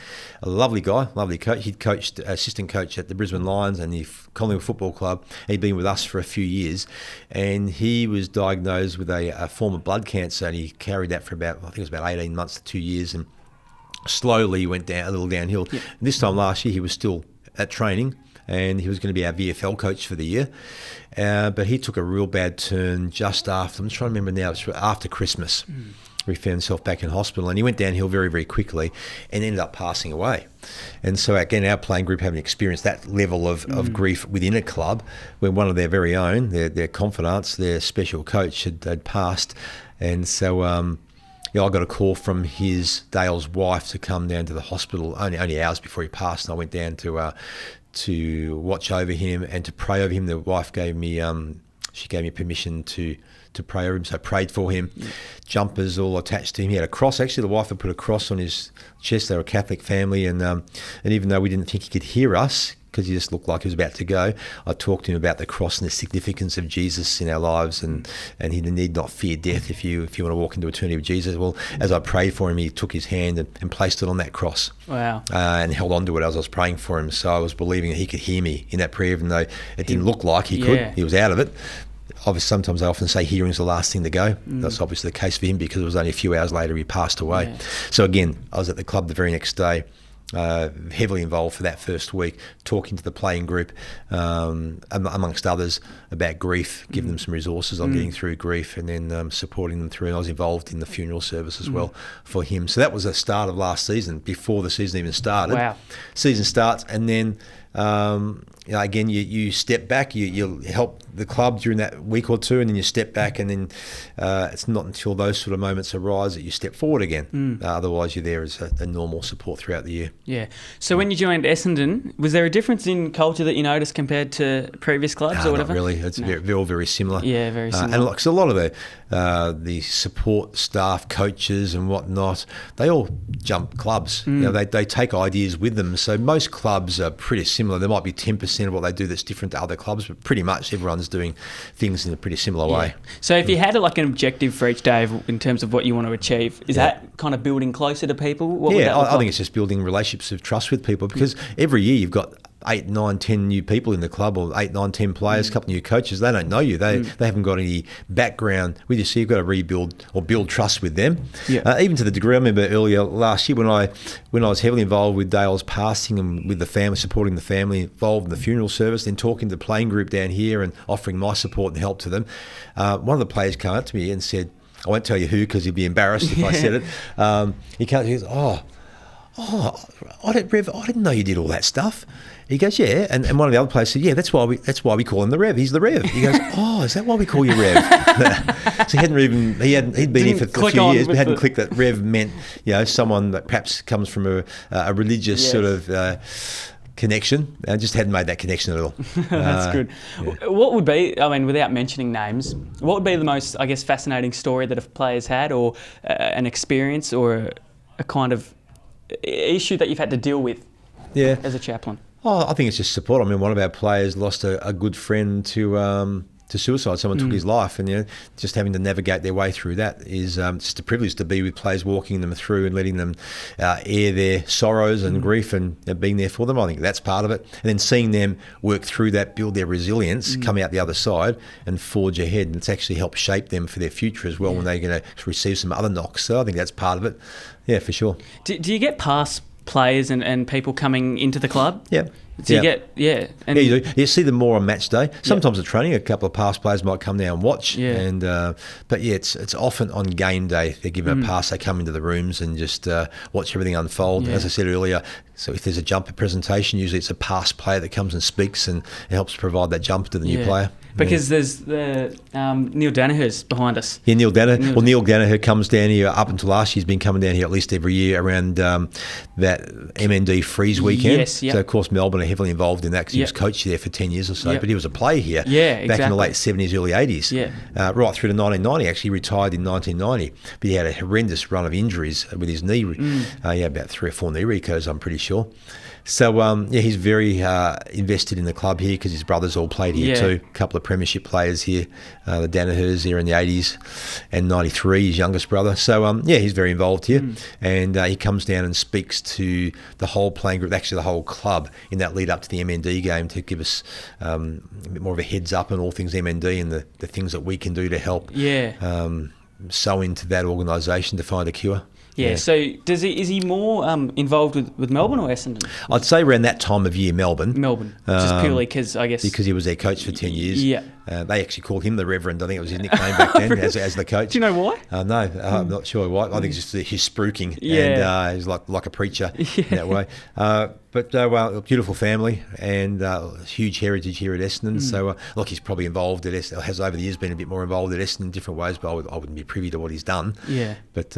a lovely guy, lovely coach. He'd coached assistant coach at the Brisbane Lions and the Collingwood Football Club. He'd been with us for a few years, and he was diagnosed with a form of blood cancer, and he carried that for about 18 months to 2 years, and slowly went down a little downhill. Yeah. And this time last year, he was still at training, and he was going to be our VFL coach for the year. But he took a real bad turn just after, I'm trying to remember now, it was after Christmas. He found himself back in hospital, and he went downhill very, very quickly and ended up passing away. And so, again, our playing group having experienced that level of grief within a club when one of their very own, their confidants, their special coach had passed. And so I got a call from Dale's wife to come down to the hospital only hours before he passed, and I went down to watch over him and to pray over him. The wife gave me permission to pray over him, so I prayed for him. Jumpers all attached to him. He had a cross. Actually, the wife had put a cross on his chest. They were a Catholic family, and even though we didn't think he could hear us, because he just looked like he was about to go. I talked to him about the cross and the significance of Jesus in our lives, and he need not fear death if you want to walk into eternity with Jesus. Well, as I prayed for him, he took his hand and placed it on that cross. Wow. And held on to it as I was praying for him. So I was believing that he could hear me in that prayer, even though it didn't look like he could. He was out of it. Obviously, sometimes I often say hearing's the last thing to go. That's obviously the case for him, because it was only a few hours later he passed away. Yeah. So again, I was at the club the very next day, heavily involved for that first week, talking to the playing group, amongst others, about grief, giving them some resources on getting through grief, and then supporting them through. And I was involved in the funeral service as well for him. So that was the start of last season, before the season even started. Wow. Season starts, and then again, you step back, you help the club during that week or two, and then you step back, and then it's not until those sort of moments arise that you step forward again. Otherwise, you're there as a normal support throughout the year. Yeah. So when you joined Essendon, was there a difference in culture that you noticed compared to previous clubs or whatever? Not really. It's very similar. Yeah, very similar. And like, so a lot of the support staff, coaches and whatnot, they all jump clubs. They take ideas with them. So most clubs are pretty similar. There might be 10% of what they do that's different to other clubs, but pretty much everyone's doing things in a pretty similar way. So if you had an objective for each day in terms of what you want to achieve, is that kind of building closer to people? I think it's just building relationships of trust with people, because every year you've got 8, 9, 10 new people in the club, or 8, 9, 10 players, a couple of new coaches. They don't know you. They haven't got any background with you, so you've got to rebuild or build trust with them. Even to the degree, I remember earlier last year when I was heavily involved with Dale's passing and with the family, supporting the family, involved in the funeral service, then talking to the playing group down here and offering my support and help to them. One of the players came up to me and said, I won't tell you who because he'd be embarrassed if I said it. He goes, I didn't know you did all that stuff. He goes, yeah, and one of the other players said, yeah, that's why we call him the Rev. He's the Rev. He goes, oh, is that why we call you Rev? So he'd been here for a few years, but hadn't clicked that Rev meant someone that perhaps comes from a religious sort of connection. I just hadn't made that connection at all. That's good. Yeah. What would be, without mentioning names, what would be the most, fascinating story that a player's had, or an experience, or a kind of issue that you've had to deal with as a chaplain? Oh, I think it's just support. One of our players lost a good friend to suicide. Someone took his life, and just having to navigate their way through that is just a privilege to be with players, walking them through and letting them air their sorrows and grief, and being there for them. I think that's part of it. And then seeing them work through that, build their resilience, come out the other side and forge ahead. And it's actually helped shape them for their future as well when they're going to receive some other knocks. So I think that's part of it. Yeah, for sure. Do you get past players and people coming into the club? Yeah. So you get, and you do. You see them more on match day. Sometimes at training, a couple of past players might come down and watch. And but it's often on game day. They're given a pass. They come into the rooms and just watch everything unfold. As I said earlier, so if there's a jumper presentation, usually it's a past player that comes and speaks and it helps provide that jump to the new player. Because there's the Neil Danaher's behind us. Yeah, Neil Danaher. Well, Neil Danaher comes down here up until last year. He's been coming down here at least every year around that MND Freeze weekend. Yes, So, of course, Melbourne are heavily involved in that because he was coach there for 10 years or so. But he was a player here back in the late 70s, early 80s. Right through to 1990. Actually retired in 1990. But he had a horrendous run of injuries with his knee. He had about 3 or 4 knee recos, I'm pretty sure. So, he's very invested in the club here because his brothers all played here too. A couple of premiership players here, the Danahers here in the 80s, and 93, his youngest brother. So, he's very involved here. And he comes down and speaks to the whole playing group, actually the whole club, in that lead up to the MND game to give us a bit more of a heads up on all things MND and the things that we can do to help sow into that organisation to find a cure. Yeah, so is he more involved with Melbourne or Essendon? I'd say around that time of year, Melbourne. Just purely because, I guess... Because he was their coach for 10 years. Yeah. They actually called him the Reverend. I think it was his nickname back then as the coach. Do you know why? No, I'm not sure why. I think it's just his spruiking. And he's like a preacher in that way. But a beautiful family and huge heritage here at Essendon. So, look, he's probably involved at Essendon, has over the years been a bit more involved at Essendon in different ways, but I wouldn't be privy to what he's done. Yeah. But...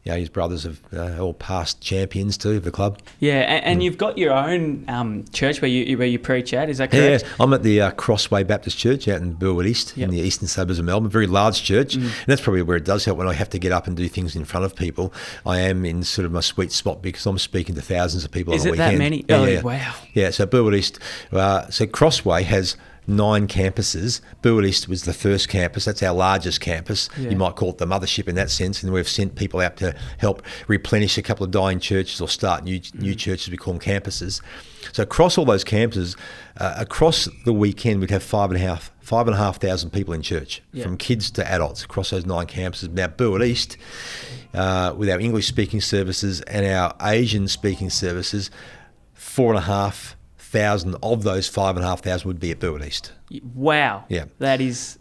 his brothers have all past champions too of the club. Yeah, and you've got your own church where you preach at. Is that correct? Yeah, I'm at the Crossway Baptist Church out in Burwood East, in the eastern suburbs of Melbourne. Very large church, and that's probably where it does help when I have to get up and do things in front of people. I am in sort of my sweet spot because I'm speaking to thousands of people on a weekend. Is it that many? Yeah. Wow. Yeah, so Burwood East, so Crossway has 9 campuses. Burwood East was the first campus. That's our largest campus. Yeah. You might call it the mothership in that sense. And we've sent people out to help replenish a couple of dying churches or start new churches. We call them campuses. So across all those campuses, across the weekend, we'd have 5,500 people in church, from kids to adults across those 9 campuses. Now, Burwood East, with our English-speaking services and our Asian-speaking services, 4,500 of those 5,500 would be at Burwood East. Wow. Yeah. That is...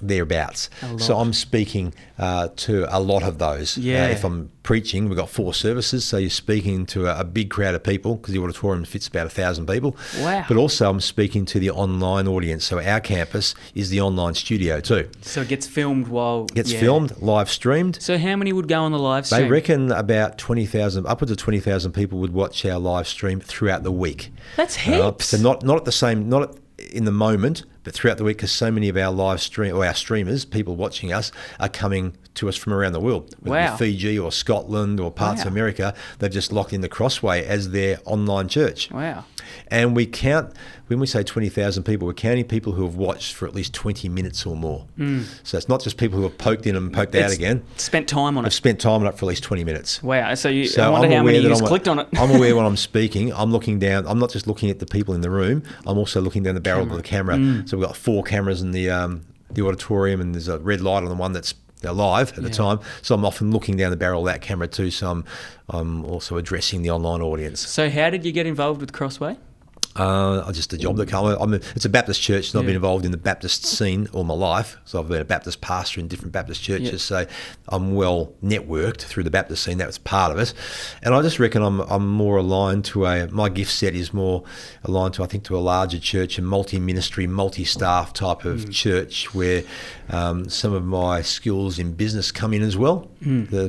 thereabouts. So I'm speaking to a lot of those. If I'm preaching, we've got 4 services, so you're speaking to a big crowd of people because the auditorium fits about 1,000 people. Wow. But also I'm speaking to the online audience. So our campus is the online studio too. So it gets filmed while... filmed, live streamed. So how many would go on the live stream? They reckon about 20,000, upwards of 20,000 people would watch our live stream throughout the week. That's heaps. So not at the same... in the moment, but throughout the week, because so many of our our streamers, people watching us, are coming to us from around the world, whether it be Fiji or Scotland or parts of America. They've just locked in the Crossway as their online church. Wow. And we count, when we say 20,000 people, we're counting people who have watched for at least 20 minutes or more. So it's not just people who have poked in and poked out again. Spent time on it. They've spent time on it for at least 20 minutes. Wow. So I wonder how many of you clicked on it. I'm aware when I'm speaking, I'm looking down. I'm not just looking at the people in the room. I'm also looking down the barrel of the camera. So we've got 4 cameras in the auditorium, and there's a red light on the one that's live at the time. So I'm often looking down the barrel of that camera too. So I'm also addressing the online audience. So how did you get involved with Crossway? Just a job that came. It's a Baptist church, and I've been involved in the Baptist scene all my life. So I've been a Baptist pastor in different Baptist churches. So I'm well networked through the Baptist scene. That was part of it. And I just reckon I'm more aligned to my gift set is more aligned to, I think, to a larger church, a multi-ministry, multi-staff type of church where some of my skills in business come in as well,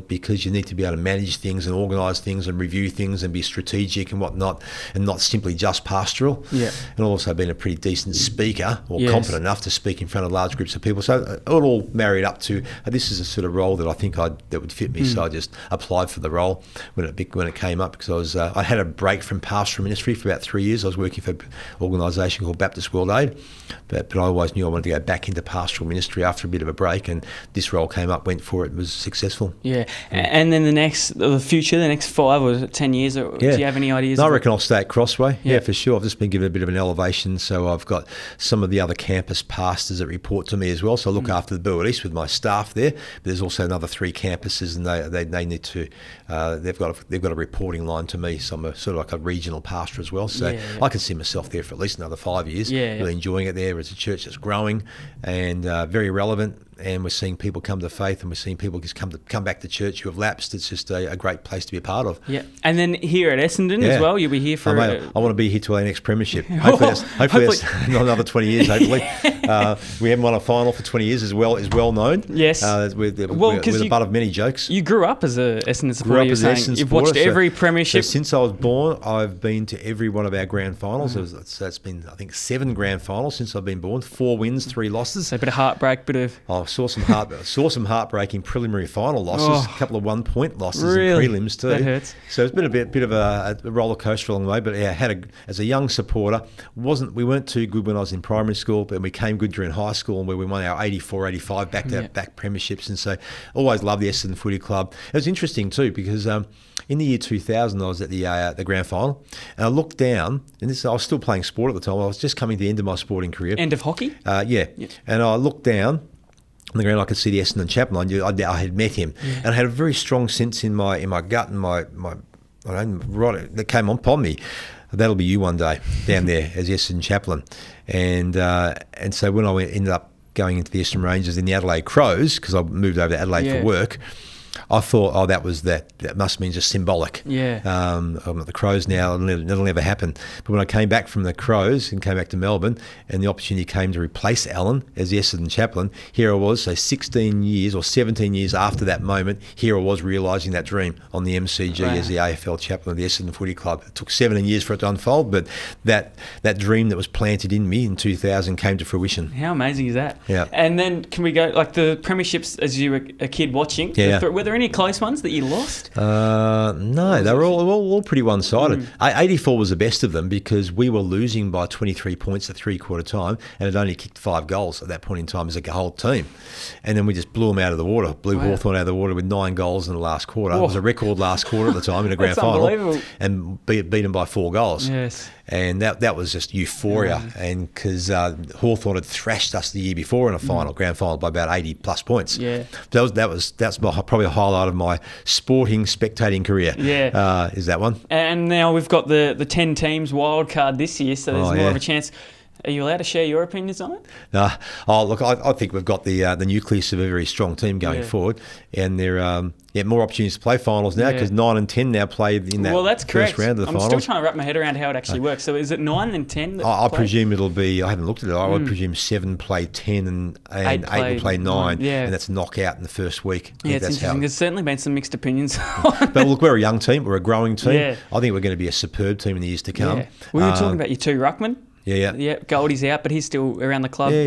because you need to be able to manage things and organise things and review things and be strategic and whatnot, and not simply just pastoral. And also been a pretty decent speaker, or competent enough to speak in front of large groups of people. So it all married up to this is a sort of role that I think that would fit me. So I just applied for the role when it came up, because I had a break from pastoral ministry for about 3 years. I was working for an organisation called Baptist World Aid, but I always knew I wanted to go back into pastoral ministry after a bit of a break, and this role came up, went for it, was successful. And then the next 5 or 10 years, do you have any ideas? No, I reckon I'll stay at Crossway. Yeah, for sure. I've just been given a bit of an elevation, so I've got some of the other campus pastors that report to me as well. So I look after the Burwood East with my staff there, but there's also another 3 campuses, and they need to they've got a reporting line to me. So I'm a sort of like a regional pastor as well. So I can see myself there for at least another 5 years. Really enjoying it there. It's a church that's growing and very relevant. And we're seeing people come to faith, and we're seeing people just come back to church who have lapsed. It's just a great place to be a part of. Yeah, and then here at Essendon as well, you'll be here for... I want to be here till our next premiership. Hopefully that's not another 20 years, hopefully. We haven't won a final for 20 years, is well known. Yes. We're the butt of many jokes. You grew up as a Essendon supporter, You've watched every premiership. So since I was born, I've been to every one of our grand finals. So it's been, I think, 7 grand finals since I've been born. 4 wins, 3 losses. So a bit of heartbreak, saw some heartbreaking preliminary final losses, a couple of 1-point losses in prelims too. That hurts. So it's been a bit of a roller coaster along the way. But as a young supporter, we weren't too good when I was in primary school, but we came good during high school, and where we won our 84, 85 back premierships. And so always loved the Essendon Footy Club. It was interesting too, because in the year 2000, I was at the grand final, and I looked down, and I was still playing sport at the time. I was just coming to the end of my sporting career. End of hockey? And I looked down on the ground. I could see the Essendon Chaplain. I had met him, and I had a very strong sense in my gut and my right that came upon me. That'll be you one day down there as Essendon Chaplain, and so when I ended up going into the Essendon Rangers in the Adelaide Crows, because I moved over to Adelaide for work. I thought, that must mean just symbolic. Yeah. I'm at the Crows now, and it'll never happen. But when I came back from the Crows and came back to Melbourne, and the opportunity came to replace Alan as the Essendon chaplain, here I was, so 16 years or 17 years after that moment, here I was realising that dream on the MCG as the AFL chaplain of the Essendon Footy Club. It took 17 years for it to unfold, but that dream that was planted in me in 2000 came to fruition. How amazing is that? Yeah. And then can we go, like the premierships as you were a kid watching, were there any close ones that you lost? No, they were all pretty one-sided. 84 was the best of them because we were losing by 23 points at three-quarter time and had only kicked 5 goals at that point in time as a whole team. And then we just blew them out of the water, Hawthorn out of the water with 9 goals in the last quarter. It was a record last quarter at the time in a grand final. And beat them by 4 goals. Yes. And that was just euphoria. And because Hawthorn had thrashed us the year before in a grand final by about 80 plus points. Yeah. That's probably a highlight of my sporting spectating career. Yeah. Is that one. And now we've got the 10 teams wild card this year, so there's more of a chance. Are you allowed to share your opinions on it? No. Look, I think we've got the nucleus of a very strong team going forward, and there more opportunities to play finals now because 9 and 10 now play in that first round of the finals. I'm still trying to wrap my head around how it actually works. So is it 9 and 10? I presume it'll be. I haven't looked at it. I would presume 7 play 10 and 8 will play 9, and that's knockout in the first week. Yeah, it's interesting. There's certainly been some mixed opinions. But look, we're a young team. We're a growing team. Yeah. I think we're going to be a superb team in the years to come. Yeah. We were talking about your 2 ruckmen. Yeah. Goldie's out, but he's still around the club. Yeah,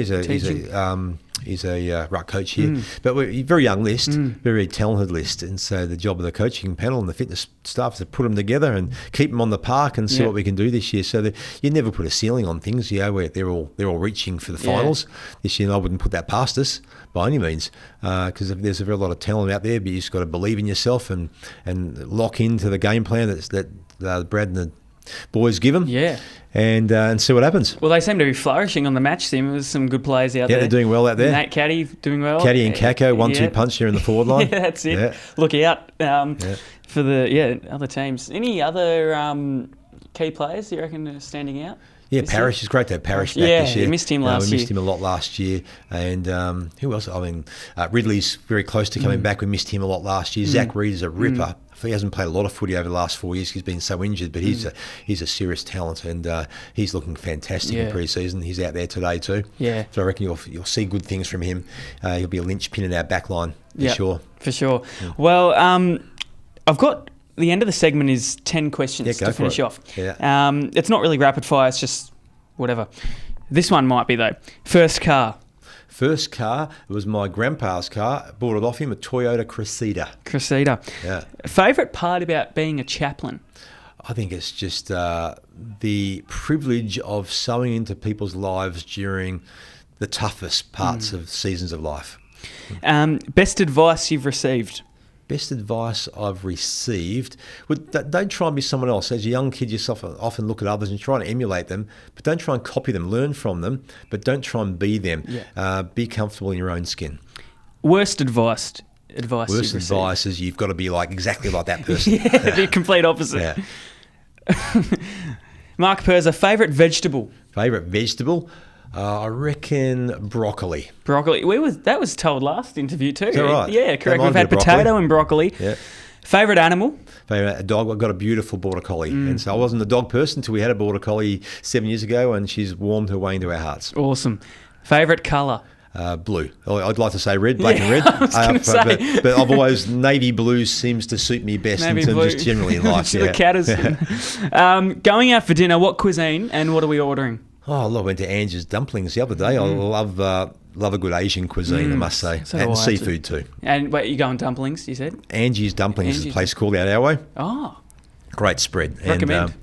he's a ruck coach here. But we're a very young list, very talented list. And so the job of the coaching panel and the fitness staff is to put them together and keep them on the park and see what we can do this year. So that you never put a ceiling on things, where they're all reaching for the finals. This year, I wouldn't put that past us by any means, because there's a very lot of talent out there, but you just got to believe in yourself and lock into the game plan that Brad and the boys give them. Yeah. And see what happens. Well, they seem to be flourishing on the match team. There's some good players out there. Yeah, they're doing well out there. Nate Caddy doing well. Caddy and Kako, 1-2 punch here in the forward line. Yeah, that's it. Yeah. Look out for the other teams. Any other key players you reckon are standing out? Yeah, Parrish is great to have Parrish back this year. Yeah, missed him last year. We missed him a lot last year. And who else? I mean, Ridley's very close to coming back. We missed him a lot last year. Zach Reed is a ripper. He hasn't played a lot of footy over the last 4 years. He's been so injured, but he's a serious talent, and he's looking fantastic in pre-season. He's out there today too. Yeah. So I reckon you'll see good things from him. He'll be a linchpin in our back line for sure. For sure. Yeah. Well, I've got the end of the segment is 10 questions to finish off. Yeah. It's not really rapid fire. It's just whatever. This one might be though. First car. First car, it was my grandpa's car. Bought it off him, a Toyota Cressida. Yeah. Favourite part about being a chaplain? I think it's just the privilege of sowing into people's lives during the toughest parts of seasons of life. Best advice you've received? Best advice I've received, don't try and be someone else. As a young kid, you often look at others and try to emulate them, but don't try and copy them. Learn from them, but don't try and be them. Yeah. Be comfortable in your own skin. Worst advice Worst advice is you've got to be exactly like that person. The complete opposite. Yeah. Mark Purser, favourite vegetable? Favourite vegetable? I reckon broccoli. Broccoli. That was told last interview too. Is that right? Yeah, correct. We've had potato and broccoli. Yeah. Favourite animal? A dog. I've got a beautiful border collie. And so I wasn't a dog person until we had a border collie 7 years ago, and she's warmed her way into our hearts. Awesome. Favourite colour? Blue. I'd like to say red, black and red. But I've always, navy blue seems to suit me best in terms of just generally in life. The cat is. Going out for dinner, what cuisine and what are we ordering? Oh, look, I went to Angie's Dumplings the other day. I love a good Asian cuisine, I must say. And seafood too. And wait, you going dumplings, you said? Angie's Dumplings is a place called out our way. Oh. Great spread. Recommend.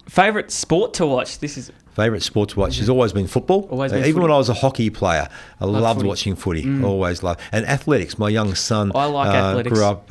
Favourite sport to watch? Favourite sport to watch has always been football. Even when I was a hockey player, I loved watching footy. Always loved. And athletics. My young son I like athletics. Grew up...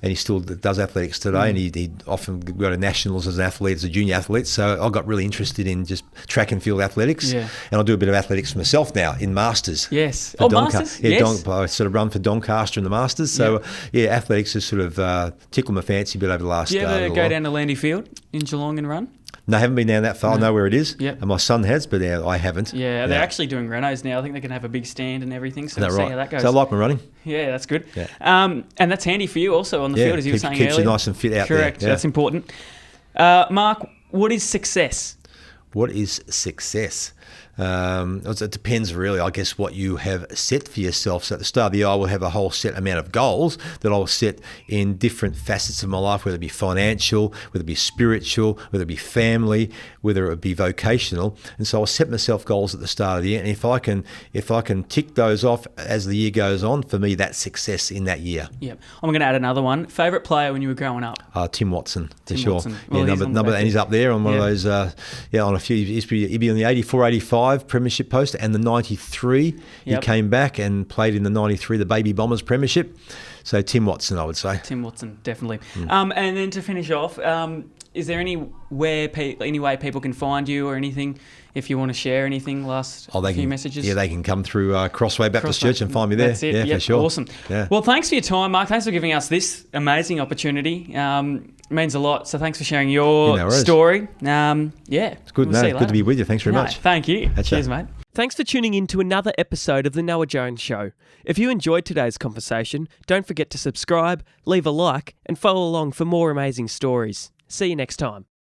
and he still does athletics today, and he often go to nationals as an athlete, as a junior athlete. So I got really interested in just track and field athletics, and I do a bit of athletics for myself now in Masters. Yes. Masters? Yes. I sort of run for Doncaster in the Masters. So, athletics has sort of tickled my fancy a bit over the last... Do you ever go down to Landy Field in Geelong and run? No, I haven't been down that far. I know where it is. Yep. And my son has, but I haven't. Yeah, they're actually doing renos now. I think they can have a big stand and everything. So we'll see how that goes. So I like my running. Yeah, that's good. Yeah. And that's handy for you also on the field, as you were saying earlier. Keeps you nice and fit out there. Correct. That's important. Mark, what is success? What is success? It depends really, I guess, what you have set for yourself. So at the start of the year, I will have a whole set amount of goals that I will set in different facets of my life, whether it be financial, whether it be spiritual, whether it be family, whether it be vocational. And so I'll set myself goals at the start of the year. And if I can tick those off as the year goes on, for me, that's success in that year. Yep. I'm going to add another one. Favourite player when you were growing up? Tim Watson, for sure. Watson. Well, number, and he's up there on one of those, on a few, he'd be on the 84-85 premiership poster and the 93. He came back and played in the 93, the Baby Bombers premiership. So Tim Watson, I would say. Tim Watson, definitely. And then to finish off, is there any way people can find you or anything? If you want to share anything, few messages. Yeah, they can come through Crossway Baptist Church and find me there. That's it. Yeah, for sure. Awesome. Yeah. Well, thanks for your time, Mark. Thanks for giving us this amazing opportunity. It means a lot. So thanks for sharing your story. It's good. Good to be with you. Thanks very much. Thank you. Cheers, mate. Thanks for tuning in to another episode of The Noah Jones Show. If you enjoyed today's conversation, don't forget to subscribe, leave a like, and follow along for more amazing stories. See you next time.